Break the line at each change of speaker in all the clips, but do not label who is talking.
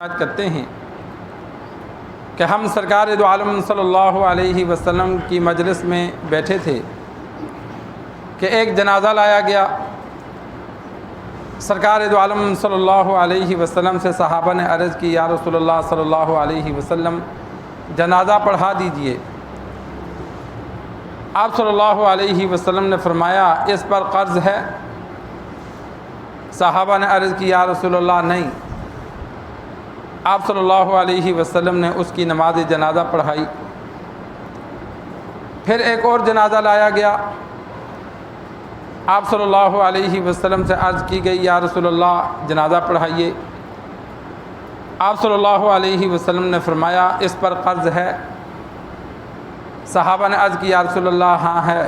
یاد کرتے ہیں کہ ہم سرکار دو عالم صلی اللہ علیہ وسلم کی مجلس میں بیٹھے تھے کہ ایک جنازہ لایا گیا۔ سرکار دو عالم صلی اللہ علیہ وسلم سے صحابہ نے عرض کی، یا رسول اللہ صلی اللہ علیہ وسلم جنازہ پڑھا دیجئے۔ آپ صلی اللہ علیہ وسلم نے فرمایا، اس پر قرض ہے؟ صحابہ نے عرض کی، یا رسول اللہ نہیں۔ آپ صلی اللہ علیہ وسلم نے اس کی نماز جنازہ پڑھائی۔ پھر ایک اور جنازہ لایا گیا۔ آپ صلی اللہ علیہ وسلم سے عرض کی گئی، یا رسول اللہ جنازہ پڑھائیے۔ آپ صلی اللہ علیہ وسلم نے فرمایا، اس پر قرض ہے؟ صحابہ نے عرض کی، یا رسول اللہ ہاں ہے۔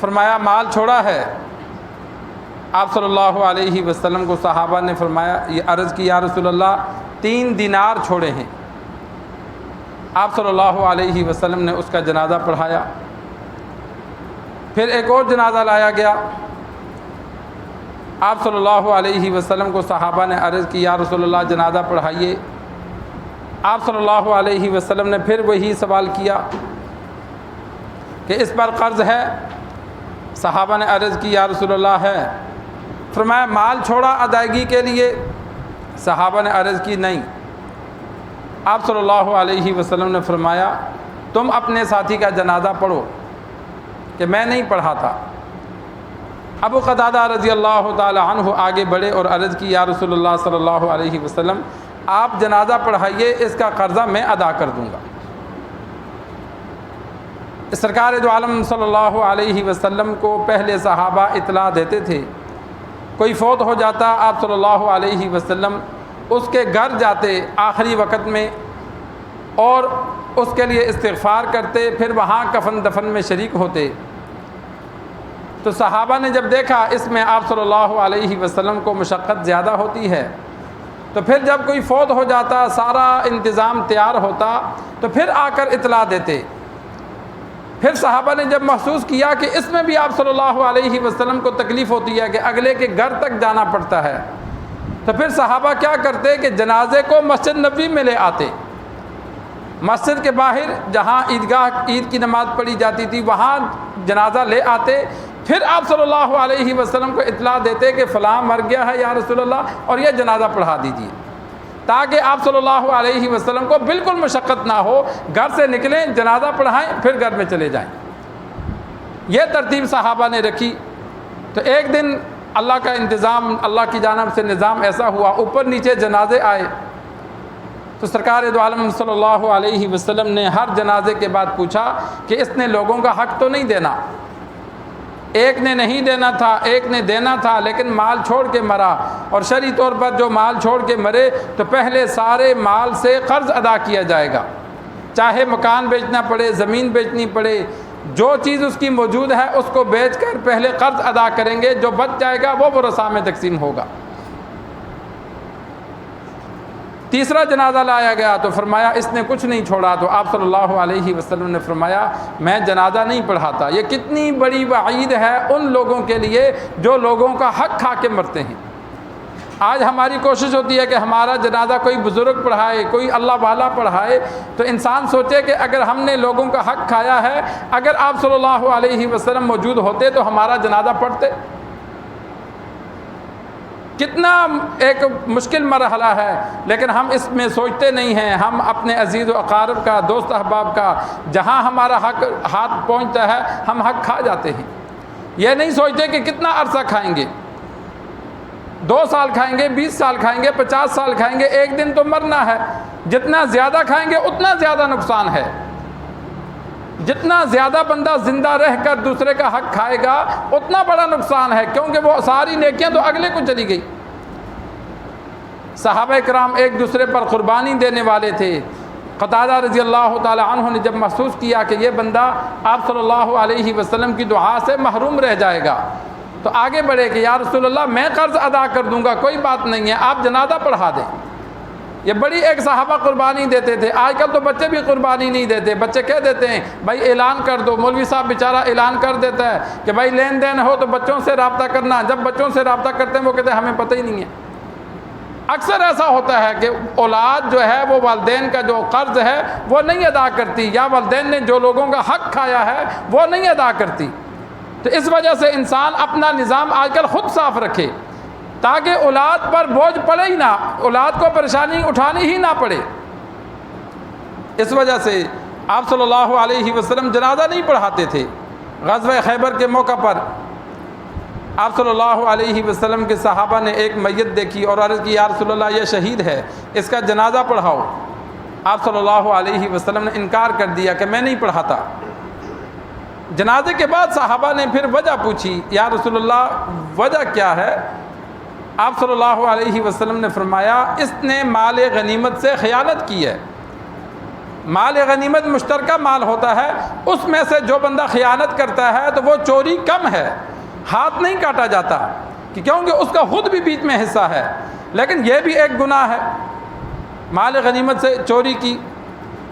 فرمایا، مال چھوڑا ہے؟ آپ صلی اللہ علیہ وسلم کو صحابہ نے فرمایا، یہ عرض کی، یا رسول اللہ 3 دینار چھوڑے ہیں۔ آپ صلی اللہ علیہ وسلم نے اس کا جنازہ پڑھایا۔ پھر ایک اور جنازہ لایا گیا۔ آپ صلی اللہ علیہ وسلم کو صحابہ نے عرض کی، یا رسول اللہ جنازہ پڑھائیے۔ آپ صلی اللہ علیہ وسلم نے پھر وہی سوال کیا کہ اس پر قرض ہے؟ صحابہ نے عرض کی، یا رسول اللہ ہے۔ فرمایا، مال چھوڑا ادائیگی کے لیے؟ صحابہ نے عرض کی، نہیں۔ آپ صلی اللہ علیہ وسلم نے فرمایا، تم اپنے ساتھی کا جنازہ پڑھو کہ میں نہیں پڑھا تھا۔ ابو قتادہ رضی اللہ تعالی عنہ آگے بڑھے اور عرض کی، یا رسول اللہ صلی اللہ علیہ وسلم آپ جنازہ پڑھائیے، اس کا قرضہ میں ادا کر دوں گا۔ سرکار دو عالم صلی اللہ علیہ وسلم کو پہلے صحابہ اطلاع دیتے تھے، کوئی فوت ہو جاتا آپ صلی اللہ علیہ وسلم اس کے گھر جاتے آخری وقت میں اور اس کے لیے استغفار کرتے، پھر وہاں کفن دفن میں شریک ہوتے۔ تو صحابہ نے جب دیکھا اس میں آپ صلی اللہ علیہ وسلم کو مشقت زیادہ ہوتی ہے، تو پھر جب کوئی فوت ہو جاتا سارا انتظام تیار ہوتا تو پھر آ کر اطلاع دیتے۔ پھر صحابہ نے جب محسوس کیا کہ اس میں بھی آپ صلی اللہ علیہ وسلم کو تکلیف ہوتی ہے کہ اگلے کے گھر تک جانا پڑتا ہے، تو پھر صحابہ کیا کرتے کہ جنازے کو مسجد نبوی میں لے آتے۔ مسجد کے باہر جہاں عید کی نماز پڑھی جاتی تھی وہاں جنازہ لے آتے، پھر آپ صلی اللہ علیہ وسلم کو اطلاع دیتے کہ فلاں مر گیا ہے یا رسول اللہ، اور یہ جنازہ پڑھا دیجیے، تاکہ آپ صلی اللہ علیہ وسلم کو بالکل مشقت نہ ہو، گھر سے نکلیں جنازہ پڑھائیں پھر گھر میں چلے جائیں۔ یہ ترتیب صحابہ نے رکھی۔ تو ایک دن اللہ کا انتظام، اللہ کی جانب سے نظام ایسا ہوا، اوپر نیچے جنازے آئے، تو سرکار دو عالم صلی اللہ علیہ وسلم نے ہر جنازے کے بعد پوچھا کہ اس نے لوگوں کا حق تو نہیں دینا؟ ایک نے نہیں دینا تھا، ایک نے دینا تھا لیکن مال چھوڑ کے مرا، اور شرعی طور پر جو مال چھوڑ کے مرے تو پہلے سارے مال سے قرض ادا کیا جائے گا، چاہے مکان بیچنا پڑے، زمین بیچنی پڑے، جو چیز اس کی موجود ہے اس کو بیچ کر پہلے قرض ادا کریں گے، جو بچ جائے گا وہ ورثاء میں تقسیم ہوگا۔ تیسرا جنازہ لایا گیا تو فرمایا اس نے کچھ نہیں چھوڑا، تو آپ صلی اللہ علیہ وسلم نے فرمایا میں جنازہ نہیں پڑھاتا۔ یہ کتنی بڑی وعید ہے ان لوگوں کے لیے جو لوگوں کا حق کھا کے مرتے ہیں۔ آج ہماری کوشش ہوتی ہے کہ ہمارا جنازہ کوئی بزرگ پڑھائے، کوئی اللہ والا پڑھائے، تو انسان سوچے کہ اگر ہم نے لوگوں کا حق کھایا ہے، اگر آپ صلی اللہ علیہ وسلم موجود ہوتے تو ہمارا جنازہ پڑھتے۔ کتنا ایک مشکل مرحلہ ہے، لیکن ہم اس میں سوچتے نہیں ہیں۔ ہم اپنے عزیز و اقارب کا، دوست احباب کا، جہاں ہمارا حق ہاتھ پہنچتا ہے ہم حق کھا جاتے ہیں۔ یہ نہیں سوچتے کہ کتنا عرصہ کھائیں گے، 2 سال کھائیں گے، 20 سال کھائیں گے، 50 سال کھائیں گے، ایک دن تو مرنا ہے۔ جتنا زیادہ کھائیں گے اتنا زیادہ نقصان ہے۔ جتنا زیادہ بندہ زندہ رہ کر دوسرے کا حق کھائے گا اتنا بڑا نقصان ہے، کیونکہ وہ ساری نیکیاں تو اگلے کو چلی گئی۔ صحابہ کرام ایک دوسرے پر قربانی دینے والے تھے۔ قتادہ رضی اللہ تعالی عنہ نے جب محسوس کیا کہ یہ بندہ آپ صلی اللہ علیہ وسلم کی دعا سے محروم رہ جائے گا، تو آگے بڑھے کہ یا رسول اللہ میں قرض ادا کر دوں گا، کوئی بات نہیں ہے، آپ جنازہ پڑھا دیں۔ یہ بڑی ایک صحابہ قربانی دیتے تھے۔ آج کل تو بچے بھی قربانی نہیں دیتے، بچے کہہ دیتے ہیں بھائی اعلان کر دو، مولوی صاحب بیچارہ اعلان کر دیتا ہے کہ بھائی لین دین ہو تو بچوں سے رابطہ کرنا، جب بچوں سے رابطہ کرتے ہیں وہ کہتے ہیں ہمیں پتہ ہی نہیں ہے۔ اکثر ایسا ہوتا ہے کہ اولاد جو ہے وہ والدین کا جو قرض ہے وہ نہیں ادا کرتی، یا والدین نے جو لوگوں کا حق کھایا ہے وہ نہیں ادا کرتی۔ تو اس وجہ سے انسان اپنا نظام آج کل خود صاف رکھے تاکہ اولاد پر بوجھ پڑے ہی نہ، اولاد کو پریشانی اٹھانی ہی نہ پڑے۔ اس وجہ سے آپ صلی اللہ علیہ وسلم جنازہ نہیں پڑھاتے تھے۔ غزوہ خیبر کے موقع پر آپ صلی اللہ علیہ وسلم کے صحابہ نے ایک میت دیکھی اور عرض کی یا رسول اللہ یہ شہید ہے، اس کا جنازہ پڑھاؤ۔ آپ صلی اللہ علیہ وسلم نے انکار کر دیا کہ میں نہیں پڑھاتا۔ جنازے کے بعد صحابہ نے پھر وجہ پوچھی، یا رسول اللہ وجہ کیا ہے؟ آپ صلی اللہ علیہ وسلم نے فرمایا اس نے مال غنیمت سے خیانت کی ہے۔ مال غنیمت مشترکہ مال ہوتا ہے، اس میں سے جو بندہ خیانت کرتا ہے تو وہ چوری کم ہے، ہاتھ نہیں کاٹا جاتا کیونکہ اس کا خود بھی بیچ میں حصہ ہے، لیکن یہ بھی ایک گناہ ہے مال غنیمت سے چوری کی۔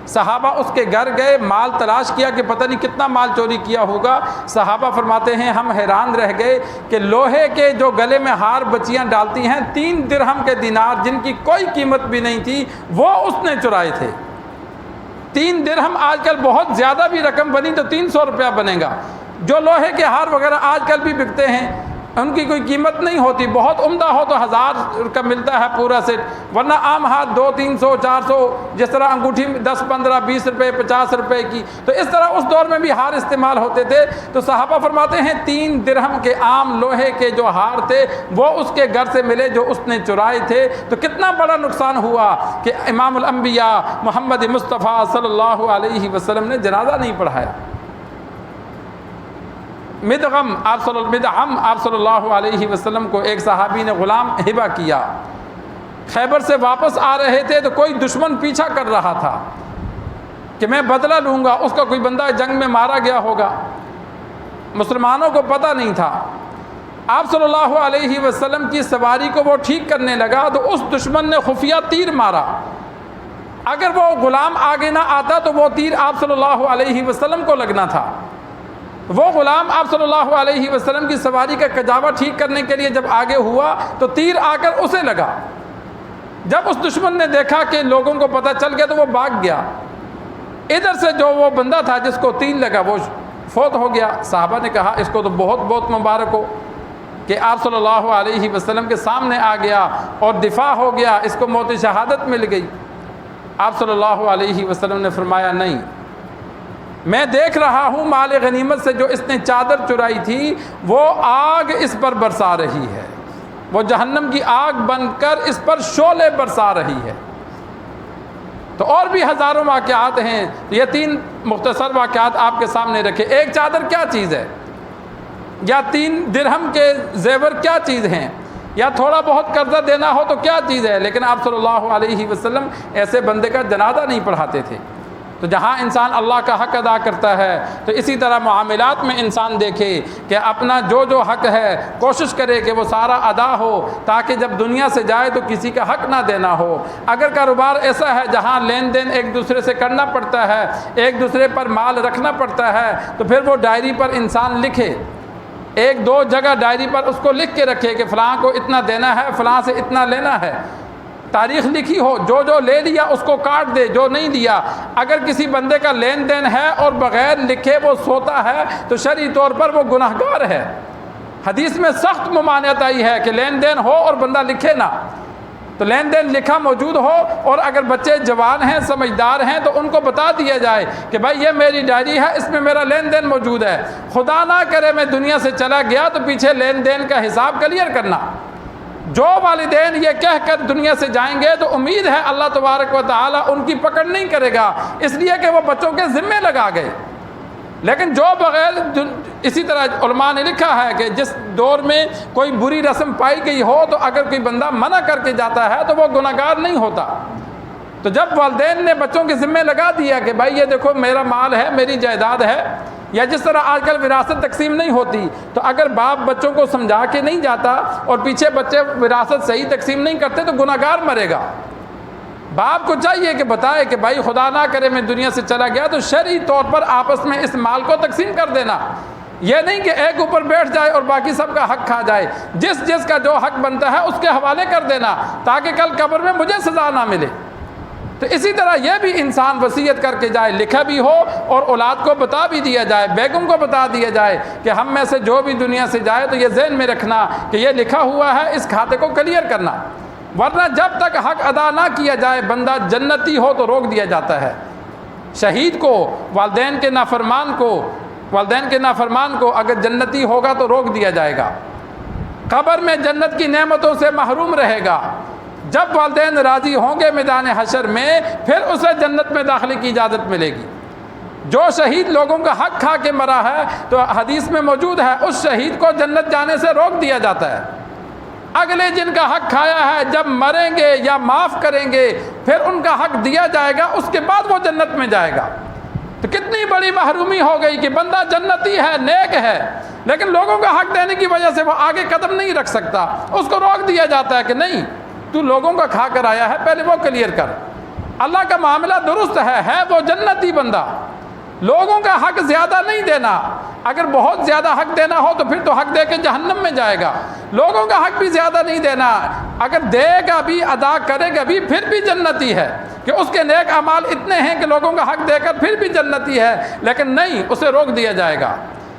صحابہ اس کے گھر گئے، مال تلاش کیا کہ پتہ نہیں کتنا مال چوری کیا ہوگا۔ صحابہ فرماتے ہیں ہم حیران رہ گئے کہ لوہے کے جو گلے میں ہار بچیاں ڈالتی ہیں 3 درہم کے دینار جن کی کوئی قیمت بھی نہیں تھی وہ اس نے چرائے تھے۔ 3 درہم آج کل بہت زیادہ بھی رقم بنی تو 300 روپیہ بنے گا۔ جو لوہے کے ہار وغیرہ آج کل بھی بکتے ہیں ان کی کوئی قیمت نہیں ہوتی، بہت عمدہ ہو تو 1000 کا ملتا ہے پورا سیٹ، ورنہ عام ہاتھ 200 300 400، جس طرح انگوٹھی 10 15 20 روپے 50 روپے کی، تو اس طرح اس دور میں بھی ہار استعمال ہوتے تھے۔ تو صحابہ فرماتے ہیں 3 درہم کے عام لوہے کے جو ہار تھے وہ اس کے گھر سے ملے جو اس نے چرائے تھے۔ تو کتنا بڑا نقصان ہوا کہ امام الانبیاء محمد مصطفیٰ صلی اللہ علیہ وسلم نے جنازہ نہیں پڑھایا۔ مدغم آپ صلی اللہ علیہ وسلم کو ایک صحابی نے غلام ہبہ کیا۔ خیبر سے واپس آ رہے تھے تو کوئی دشمن پیچھا کر رہا تھا کہ میں بدلہ لوں گا، اس کا کوئی بندہ جنگ میں مارا گیا ہوگا، مسلمانوں کو پتہ نہیں تھا۔ آپ صلی اللہ علیہ وسلم کی سواری کو وہ ٹھیک کرنے لگا تو اس دشمن نے خفیہ تیر مارا۔ اگر وہ غلام آگے نہ آتا تو وہ تیر آپ صلی اللہ علیہ وسلم کو لگنا تھا۔ وہ غلام آپ صلی اللہ علیہ وسلم کی سواری کا کجاوا ٹھیک کرنے کے لیے جب آگے ہوا تو تیر آ کر اسے لگا۔ جب اس دشمن نے دیکھا کہ لوگوں کو پتہ چل گیا تو وہ بھاگ گیا۔ ادھر سے جو وہ بندہ تھا جس کو تیر لگا وہ فوت ہو گیا۔ صحابہ نے کہا اس کو تو بہت بہت مبارک ہو کہ آپ صلی اللہ علیہ وسلم کے سامنے آ گیا اور دفاع ہو گیا، اس کو موت شہادت مل گئی۔ آپ صلی اللہ علیہ وسلم نے فرمایا نہیں، میں دیکھ رہا ہوں مال غنیمت سے جو اس نے چادر چرائی تھی وہ آگ اس پر برسا رہی ہے، وہ جہنم کی آگ بن کر اس پر شعلے برسا رہی ہے۔ تو اور بھی ہزاروں واقعات ہیں، یہ 3 مختصر واقعات آپ کے سامنے رکھے۔ ایک چادر کیا چیز ہے، یا 3 درہم کے زیور کیا چیز ہیں، یا تھوڑا بہت قرضہ دینا ہو تو کیا چیز ہے، لیکن آپ صلی اللہ علیہ وسلم ایسے بندے کا جنازہ نہیں پڑھاتے تھے۔ تو جہاں انسان اللہ کا حق ادا کرتا ہے تو اسی طرح معاملات میں انسان دیکھے کہ اپنا جو حق ہے کوشش کرے کہ وہ سارا ادا ہو، تاکہ جب دنیا سے جائے تو کسی کا حق نہ دینا ہو۔ اگر کاروبار ایسا ہے جہاں لین دین ایک دوسرے سے کرنا پڑتا ہے، ایک دوسرے پر مال رکھنا پڑتا ہے، تو پھر وہ ڈائری پر انسان لکھے، 1-2 جگہ ڈائری پر اس کو لکھ کے رکھے کہ فلاں کو اتنا دینا ہے، فلاں سے اتنا لینا ہے، تاریخ لکھی ہو، جو لے لیا اس کو کاٹ دے، جو نہیں دیا۔ اگر کسی بندے کا لین دین ہے اور بغیر لکھے وہ سوتا ہے تو شرعی طور پر وہ گناہگار ہے۔ حدیث میں سخت ممانعت آئی ہے کہ لین دین ہو اور بندہ لکھے نہ، تو لین دین لکھا موجود ہو، اور اگر بچے جوان ہیں سمجھدار ہیں تو ان کو بتا دیا جائے کہ بھائی یہ میری ڈائری ہے، اس میں میرا لین دین موجود ہے، خدا نہ کرے میں دنیا سے چلا گیا تو پیچھے لین دین کا حساب کلیئر کرنا۔ جو والدین یہ کہہ کر دنیا سے جائیں گے تو امید ہے اللہ تبارک و تعالیٰ ان کی پکڑ نہیں کرے گا، اس لیے کہ وہ بچوں کے ذمے لگا گئے۔ لیکن جو بغیر، اسی طرح علماء نے لکھا ہے کہ جس دور میں کوئی بری رسم پائی گئی ہو تو اگر کوئی بندہ منع کر کے جاتا ہے تو وہ گناہگار نہیں ہوتا۔ تو جب والدین نے بچوں کے ذمے لگا دیا کہ بھائی یہ دیکھو میرا مال ہے، میری جائیداد ہے، یا جس طرح آج کل وراثت تقسیم نہیں ہوتی، تو اگر باپ بچوں کو سمجھا کے نہیں جاتا اور پیچھے بچے وراثت صحیح تقسیم نہیں کرتے تو گناہگار مرے گا۔ باپ کو چاہیے کہ بتائے کہ بھائی خدا نہ کرے میں دنیا سے چلا گیا تو شرعی طور پر آپس میں اس مال کو تقسیم کر دینا، یہ نہیں کہ ایک اوپر بیٹھ جائے اور باقی سب کا حق کھا جائے، جس جس کا جو حق بنتا ہے اس کے حوالے کر دینا تاکہ کل قبر میں مجھے سزا نہ ملے۔ تو اسی طرح یہ بھی انسان وصیت کر کے جائے، لکھا بھی ہو اور اولاد کو بتا بھی دیا جائے، بیگم کو بتا دیا جائے کہ ہم میں سے جو بھی دنیا سے جائے تو یہ ذہن میں رکھنا کہ یہ لکھا ہوا ہے، اس کھاتے کو کلیئر کرنا، ورنہ جب تک حق ادا نہ کیا جائے بندہ جنتی ہو تو روک دیا جاتا ہے۔ شہید کو، والدین کے نافرمان کو اگر جنتی ہوگا تو روک دیا جائے گا، قبر میں جنت کی نعمتوں سے محروم رہے گا۔ جب والدین راضی ہوں گے میدان حشر میں، پھر اسے جنت میں داخلے کی اجازت ملے گی۔ جو شہید لوگوں کا حق کھا کے مرا ہے تو حدیث میں موجود ہے اس شہید کو جنت جانے سے روک دیا جاتا ہے۔ اگلے جن کا حق کھایا ہے جب مریں گے یا معاف کریں گے پھر ان کا حق دیا جائے گا، اس کے بعد وہ جنت میں جائے گا۔ تو کتنی بڑی محرومی ہو گئی کہ بندہ جنتی ہے، نیک ہے، لیکن لوگوں کا حق دینے کی وجہ سے وہ آگے قدم نہیں رکھ سکتا، اس کو روک دیا جاتا ہے کہ نہیں، تو لوگوں کا کھا کر آیا ہے، پہلے وہ کلیئر کر۔ اللہ کا معاملہ درست ہے وہ جنتی بندہ۔ لوگوں کا حق زیادہ نہیں دینا، اگر بہت زیادہ حق دینا ہو تو پھر تو حق دے کے جہنم میں جائے گا۔ لوگوں کا حق بھی زیادہ نہیں دینا، اگر دے گا بھی ادا کرے گا بھی پھر بھی جنتی ہے، کہ اس کے نیک اعمال اتنے ہیں کہ لوگوں کا حق دے کر پھر بھی جنتی ہے، لیکن نہیں، اسے روک دیا جائے گا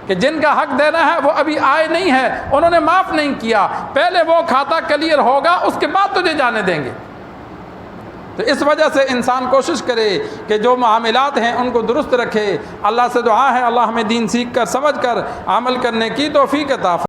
کہ جن کا حق دینا ہے وہ ابھی آئے نہیں ہے، انہوں نے معاف نہیں کیا، پہلے وہ کھاتا کلیئر ہوگا اس کے بعد تجھے جانے دیں گے۔ تو اس وجہ سے انسان کوشش کرے کہ جو معاملات ہیں ان کو درست رکھے۔ اللہ سے دعا ہے اللہ ہمیں دین سیکھ کر سمجھ کر عمل کرنے کی توفیق عطا فرمائے۔